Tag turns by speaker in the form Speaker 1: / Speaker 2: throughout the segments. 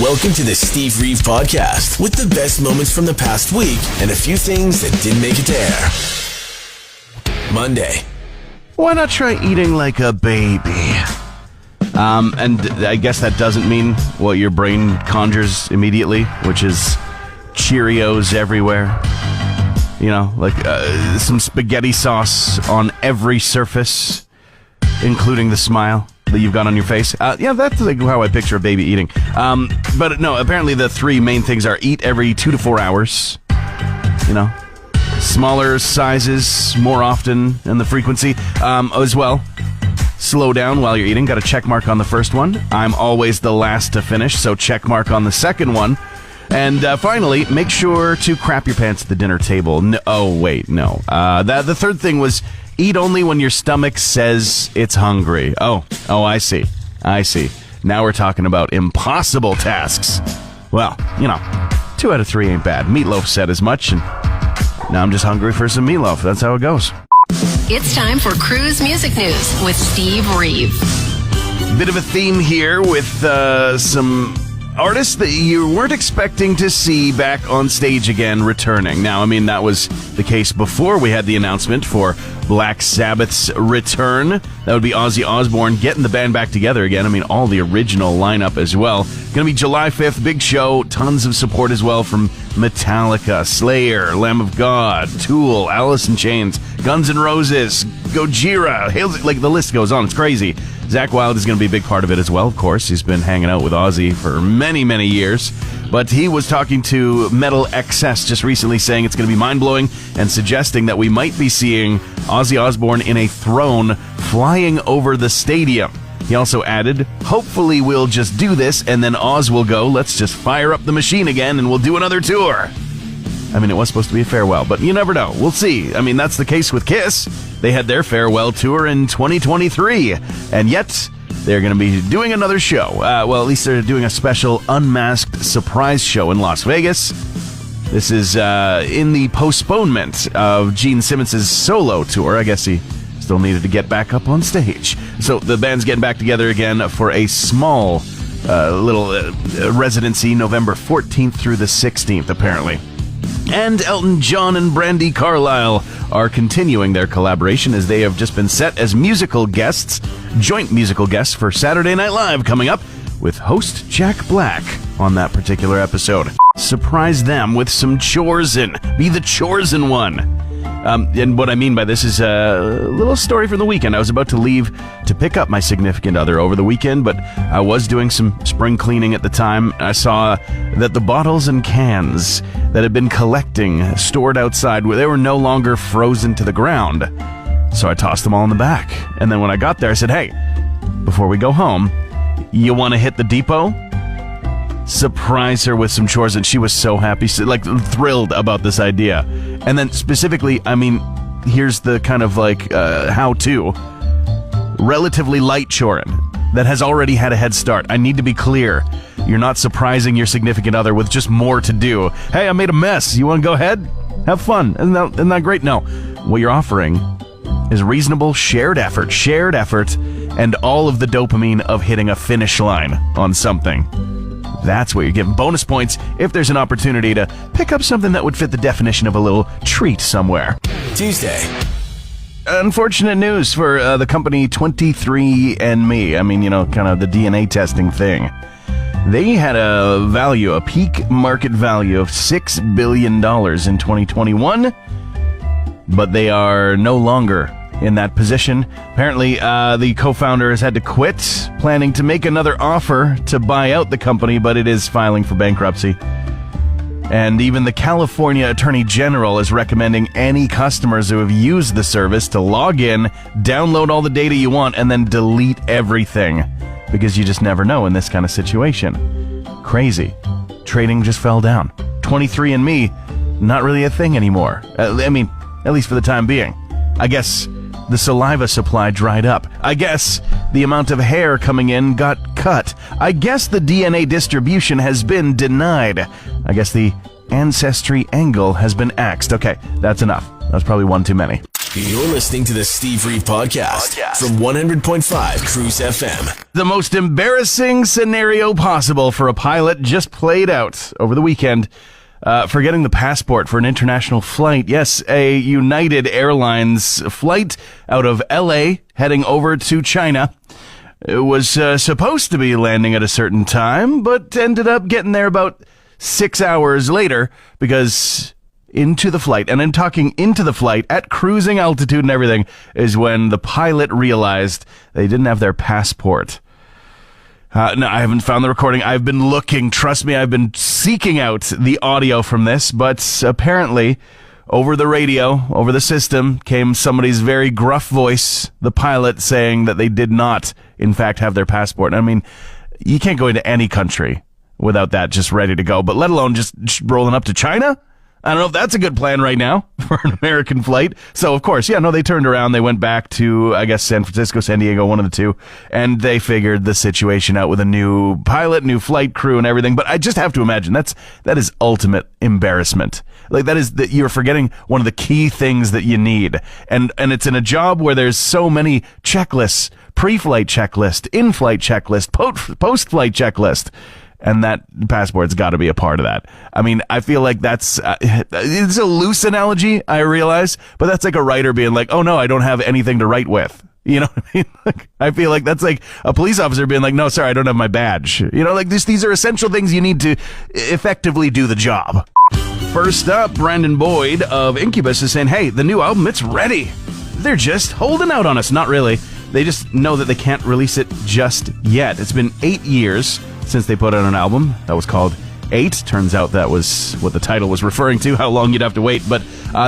Speaker 1: Welcome to the Steve Reeve Podcast with the best moments from the past week and a few things that didn't make it to air. Monday.
Speaker 2: Why not try eating like a baby? And I guess that doesn't mean what your brain conjures immediately, which is Cheerios everywhere. You know, like some spaghetti sauce on every surface, including the smile that you've got on your face. Yeah, that's like how I picture a baby eating. But no, apparently the three main things are eat every 2 to 4 hours. You know, smaller sizes more often, and the frequency as well. Slow down while you're eating. Got a check mark on the first one. I'm always the last to finish, so check mark on the second one. And finally, make sure to crap your pants at the dinner table. No, oh, wait, no. The third thing was eat only when your stomach says it's hungry. Oh, I see. Now we're talking about impossible tasks. Well, you know, 2 out of 3 ain't bad. Meatloaf said as much, and now I'm just hungry for some meatloaf. That's how it goes.
Speaker 3: It's time for Cruz Music News with Steve Reeve.
Speaker 2: Bit of a theme here with some artists that you weren't expecting to see back on stage again returning. Now, I mean, that was the case before we had the announcement for Black Sabbath's return. That would be Ozzy Osbourne getting the band back together again. I mean, all the original lineup as well. Gonna be July 5th, big show, tons of support as well from Metallica, Slayer, Lamb of God, Tool, Alice in Chains, Guns N' Roses, Gojira, like the list goes on. It's crazy. Zakk Wylde is going to be a big part of it as well, of course. He's been hanging out with Ozzy for many, many years. But he was talking to Metal XS just recently, saying it's going to be mind-blowing and suggesting that we might be seeing Ozzy Osbourne in a throne flying over the stadium. He also added, hopefully we'll just do this and then Oz will go, let's just fire up the machine again and we'll do another tour. I mean, it was supposed to be a farewell, but you never know. We'll see. I mean, that's the case with Kiss. They had their farewell tour in 2023, and yet they're going to be doing another show. Well, at least they're doing a special unmasked surprise show in Las Vegas. This is in the postponement of Gene Simmons' solo tour. I guess he still needed to get back up on stage. So the band's getting back together again for a small little residency November 14th through the 16th, apparently. And Elton John and Brandi Carlile are continuing their collaboration as they have just been set as musical guests, joint musical guests for Saturday Night Live coming up with host Jack Black on that particular episode. Surprise them with some chosen. Be the chosen one. And what I mean by this is a little story from the weekend. I was about to leave to pick up my significant other over the weekend, but I was doing some spring cleaning at the time. I saw that the bottles and cans that had been collecting, stored outside, they were no longer frozen to the ground. So I tossed them all in the back. And then when I got there, I said, hey, before we go home, you want to hit the depot? Surprise her with some chores, and she was so happy, like thrilled about this idea. And then specifically, I mean, here's the kind of like how-to. Relatively light chorin that has already had a head start. I need to be clear. You're not surprising your significant other with just more to do. Hey, I made a mess. You want to go ahead? Have fun. Isn't that great? No. What you're offering is reasonable shared effort, and all of the dopamine of hitting a finish line on something. That's what you're giving bonus points if there's an opportunity to pick up something that would fit the definition of a little treat somewhere.
Speaker 1: Tuesday.
Speaker 2: Unfortunate news for the company 23andMe. I mean, you know, kind of the DNA testing thing. They had a peak market value of $6 billion in 2021, but they are no longer in that position. Apparently, the co-founder has had to quit, planning to make another offer to buy out the company, but it is filing for bankruptcy. And even the California Attorney General is recommending any customers who have used the service to log in, download all the data you want, and then delete everything. Because you just never know in this kind of situation. Crazy. Trading just fell down. 23andMe, not really a thing anymore. I mean, at least for the time being. I guess the saliva supply dried up. I guess the amount of hair coming in got cut. I guess the DNA distribution has been denied. I guess the ancestry angle has been axed. Okay, that's enough. That's probably one too many.
Speaker 1: You're listening to the Steve Reeve Podcast from 100.5 Cruz FM.
Speaker 2: The most embarrassing scenario possible for a pilot just played out over the weekend. Forgetting the passport for an international flight. Yes, a United Airlines flight out of LA heading over to China. It was supposed to be landing at a certain time, but ended up getting there about 6 hours later because into the flight, and I'm talking into the flight at cruising altitude and everything, is when the pilot realized they didn't have their passport. No, I haven't found the recording. I've been looking. Trust me, I've been seeking out the audio from this, but apparently over the radio, over the system, came somebody's very gruff voice, the pilot, saying that they did not, in fact, have their passport. I mean, you can't go into any country without that just ready to go, but let alone just rolling up to China? I don't know if that's a good plan right now for an American flight. So, of course, they turned around. They went back to, I guess, San Francisco, San Diego, one of the two, and they figured the situation out with a new pilot, new flight crew, and everything. But I just have to imagine that is ultimate embarrassment. Like, that you're forgetting one of the key things that you need. And it's in a job where there's so many checklists, pre-flight checklist, in-flight checklist, post-flight checklist. And that passport's got to be a part of that. I mean, I feel like it's a loose analogy, I realize, but that's like a writer being like, oh no, I don't have anything to write with. You know what I mean? Like, I feel like that's like a police officer being like, no, sorry, I don't have my badge. Like these are essential things you need to effectively do the job. First up, Brandon Boyd of Incubus is saying, hey, the new album, it's ready. They're just holding out on us. Not really. They just know that they can't release it just yet. It's been 8 years since they put out an album that was called 8. Turns out that was what the title was referring to, how long you'd have to wait. But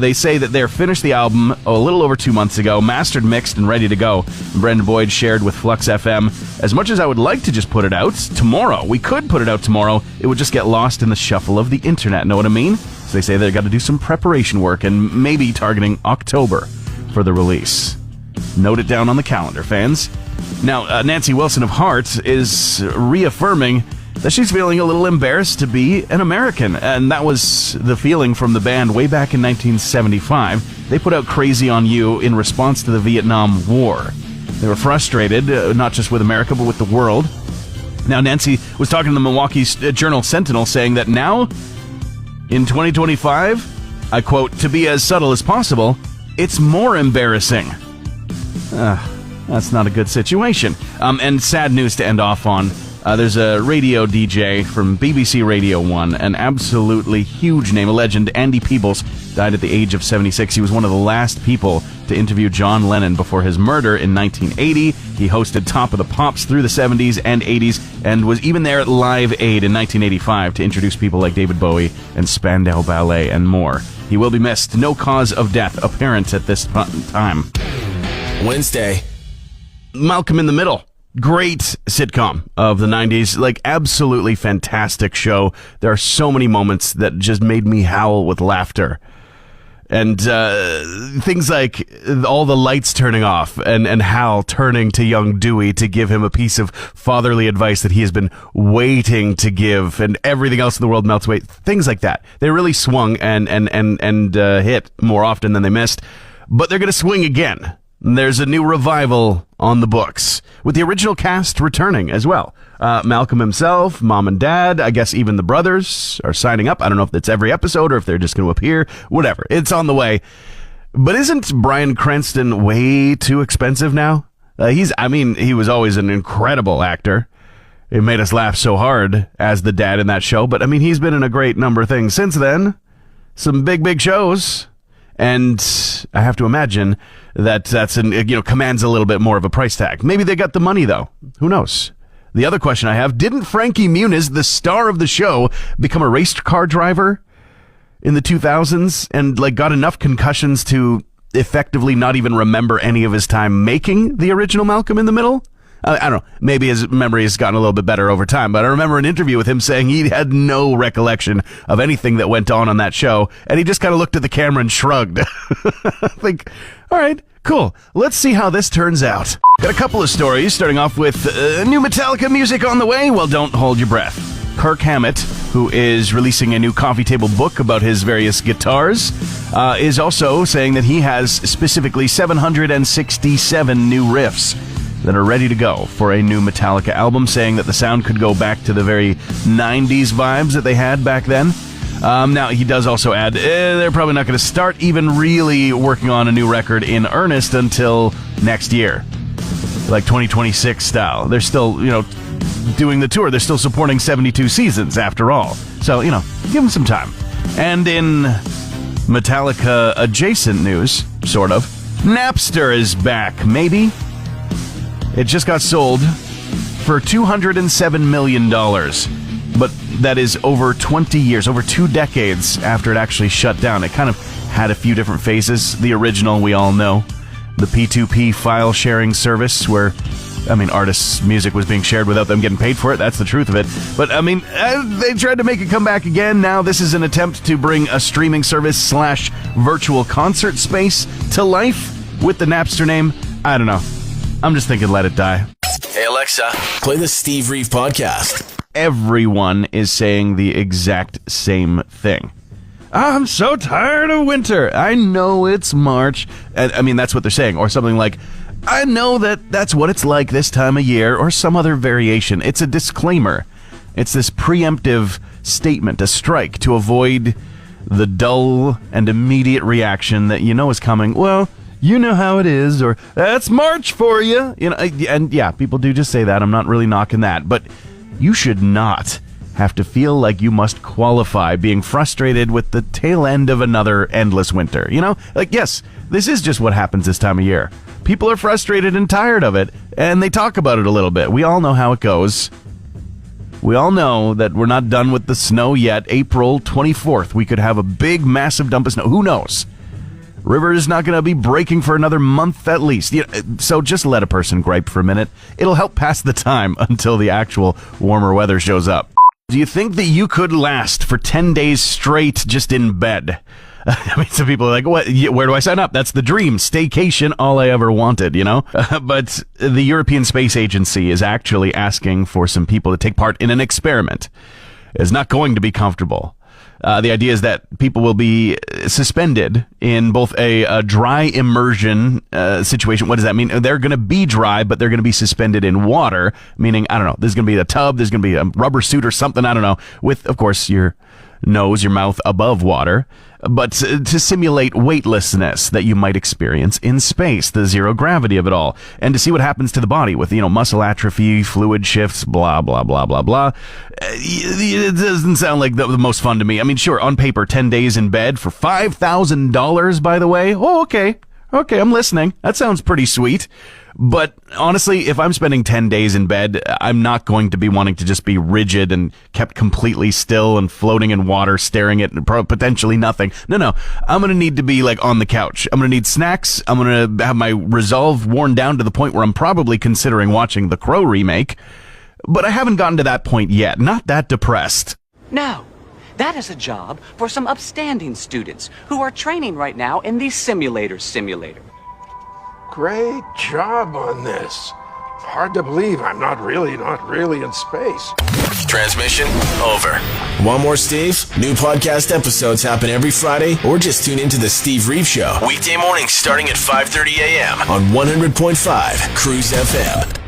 Speaker 2: they say that they're finished the album a little over 2 months ago, mastered, mixed, and ready to go. And Brandon Boyd shared with Flux FM, as much as I would like to just put it out tomorrow, we could put it out tomorrow, it would just get lost in the shuffle of the internet. Know what I mean? So they say they've got to do some preparation work and maybe targeting October for the release. Note it down on the calendar, fans. Now, Nancy Wilson of Heart is reaffirming that she's feeling a little embarrassed to be an American, and that was the feeling from the band way back in 1975. They put out Crazy on You in response to the Vietnam War. They were frustrated, not just with America, but with the world. Now, Nancy was talking to the Milwaukee Journal-Sentinel, saying that now, in 2025, I quote, to be as subtle as possible, it's more embarrassing. That's not a good situation. And sad news to end off on. There's a radio DJ from BBC Radio 1, an absolutely huge name, a legend. Andy Peebles died at the age of 76. He was one of the last people to interview John Lennon before his murder in 1980. He hosted Top of the Pops through the 70s and 80s and was even there at Live Aid in 1985 to introduce people like David Bowie and Spandau Ballet and more. He will be missed. No cause of death apparent at this time.
Speaker 1: Wednesday.
Speaker 2: Malcolm in the Middle. Great sitcom of the 90s. Like, absolutely fantastic show. There are so many moments that just made me howl with laughter. And things like all the lights turning off and Hal turning to young Dewey to give him a piece of fatherly advice that he has been waiting to give, and everything else in the world melts away. Things like that. They really swung and hit more often than they missed. But they're going to swing again. There's a new revival on the books, with the original cast returning as well. Malcolm himself, Mom and Dad, I guess even the brothers are signing up. I don't know if it's every episode or if they're just going to appear. Whatever. It's on the way. But isn't Bryan Cranston way too expensive now? He was always an incredible actor. It made us laugh so hard as the dad in that show. But, he's been in a great number of things since then. Some big shows. And I have to imagine that commands a little bit more of a price tag. Maybe they got the money, though. Who knows? The other question I have, didn't Frankie Muniz, the star of the show, become a race car driver in the 2000s and got enough concussions to effectively not even remember any of his time making the original Malcolm in the Middle? I don't know. Maybe his memory has gotten a little bit better over time, but I remember an interview with him saying he had no recollection of anything that went on that show, and he just kind of looked at the camera and shrugged. I think, all right, cool. Let's see how this turns out. Got a couple of stories, starting off with new Metallica music on the way. Well, don't hold your breath. Kirk Hammett, who is releasing a new coffee table book about his various guitars, is also saying that he has specifically 767 new riffs that are ready to go for a new Metallica album, saying that the sound could go back to the very 90s vibes that they had back then. Now, he does also add, they're probably not going to start even really working on a new record in earnest until next year, like 2026 style. They're still, doing the tour. They're still supporting 72 seasons after all. So, give them some time. And in Metallica adjacent news, sort of, Napster is back, maybe. It just got sold for $207 million. But that is over 20 years, over 2 decades after it actually shut down. It kind of had a few different phases. The original, we all know. The P2P file sharing service where, artists' music was being shared without them getting paid for it. That's the truth of it. But, they tried to make it come back again. Now this is an attempt to bring a streaming service / virtual concert space to life with the Napster name. I don't know. I'm just thinking let it die.
Speaker 1: Hey Alexa, play the Steve Reeve podcast.
Speaker 2: Everyone is saying the exact same thing. I'm so tired of winter. I know it's March. That's what they're saying. Or something like, I know that's what it's like this time of year, or some other variation. It's a disclaimer. It's this preemptive statement, a strike to avoid the dull and immediate reaction that is coming. Well, you know how it is, or that's March for you. And yeah, people do just say that. I'm not really knocking that, but you should not have to feel like you must qualify being frustrated with the tail end of another endless winter. Yes, this is just what happens this time of year. People are frustrated and tired of it, and they talk about it a little bit. We all know how it goes. We all know that we're not done with the snow yet. April 24th, we could have a big, massive dump of snow. Who knows? River is not going to be breaking for another month at least. So just let a person gripe for a minute. It'll help pass the time until the actual warmer weather shows up. Do you think that you could last for 10 days straight just in bed? Some people are like, what? Where do I sign up? That's the dream. Staycation, all I ever wanted, But the European Space Agency is actually asking for some people to take part in an experiment. It's not going to be comfortable. The idea is that people will be suspended in both a dry immersion situation. What does that mean? They're going to be dry, but they're going to be suspended in water, meaning, I don't know, there's going to be a tub, there's going to be a rubber suit or something, I don't know, with, of course, your nose, your mouth above water, but to simulate weightlessness that you might experience in space, the zero gravity of it all, and to see what happens to the body with, muscle atrophy, fluid shifts, blah, blah, blah, blah, blah. It doesn't sound like the most fun to me. Sure, on paper, 10 days in bed for $5,000, by the way. Oh, okay, I'm listening. That sounds pretty sweet. But honestly, if I'm spending 10 days in bed, I'm not going to be wanting to just be rigid and kept completely still and floating in water, staring at potentially nothing. No. I'm going to need to be on the couch. I'm going to need snacks. I'm going to have my resolve worn down to the point where I'm probably considering watching the Crow remake. But I haven't gotten to that point yet. Not that depressed.
Speaker 4: No. That is a job for some upstanding students who are training right now in the simulator.
Speaker 5: Great job on this. Hard to believe I'm not really in space.
Speaker 1: Transmission over. Want more Steve? New podcast episodes happen every Friday, or just tune into the Steve Reeve Show. Weekday mornings starting at 5:30 a.m. on 100.5 Cruz FM.